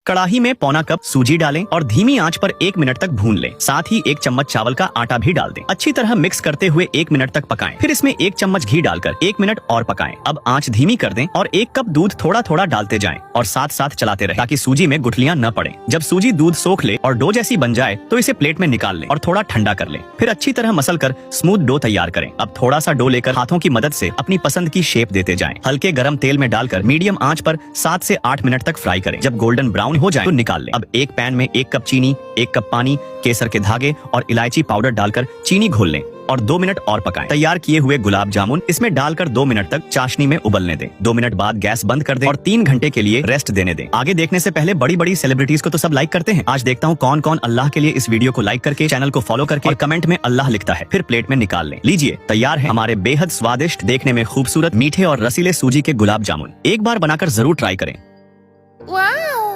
कड़ाही में पौना कप सूजी डालें और धीमी आंच पर 1 मिनट तक भून लें। साथ ही 1 चम्मच चावल का आटा भी डाल दें। अच्छी तरह मिक्स करते हुए 1 मिनट तक पकाएं। फिर इसमें 1 चम्मच घी डालकर 1 मिनट और पकाएं। अब आंच धीमी कर दें और 1 कप दूध थोड़ा थोड़ा डालते जाएं और साथ साथ चलाते रहें ताकि सूजी में गुठलियां न पड़े। जब सूजी दूध सोख ले और डो जैसी बन जाए तो इसे प्लेट में निकाल लें और थोड़ा ठंडा कर लें। फिर अच्छी तरह मसल कर स्मूथ डो तैयार करें। अब थोड़ा सा डो लेकर हाथों की मदद से अपनी पसंद की शेप देते जाएं। हल्के गरम तेल में डालकर मीडियम आंच पर 7 से 8 मिनट तक फ्राई करें। जब गोल्डन ब्राउन हो जाए तो निकाल लें। अब एक पैन में 1 कप चीनी, 1 कप पानी, केसर के धागे और इलायची पाउडर डालकर चीनी घोल लें और 2 मिनट और पकाएं। तैयार किए हुए गुलाब जामुन इसमें डालकर 2 मिनट तक चाशनी में उबलने दें। 2 मिनट बाद गैस बंद कर दें और 3 घंटे के लिए रेस्ट देने दें। आगे देखने से पहले बड़ी बड़ी सेलिब्रिटीज को तो सब लाइक करते हैं। आज देखता हूँ कौन कौन अल्लाह के लिए इस वीडियो को लाइक करके, चैनल को फॉलो करके और कमेंट में अल्लाह लिखता है। फिर प्लेट में निकाल लें। लीजिए, तैयार है हमारे बेहद स्वादिष्ट, देखने में खूबसूरत, मीठे और रसीले सूजी के गुलाब जामुन। एक बार बनाकर जरूर ट्राई करें। वाओ!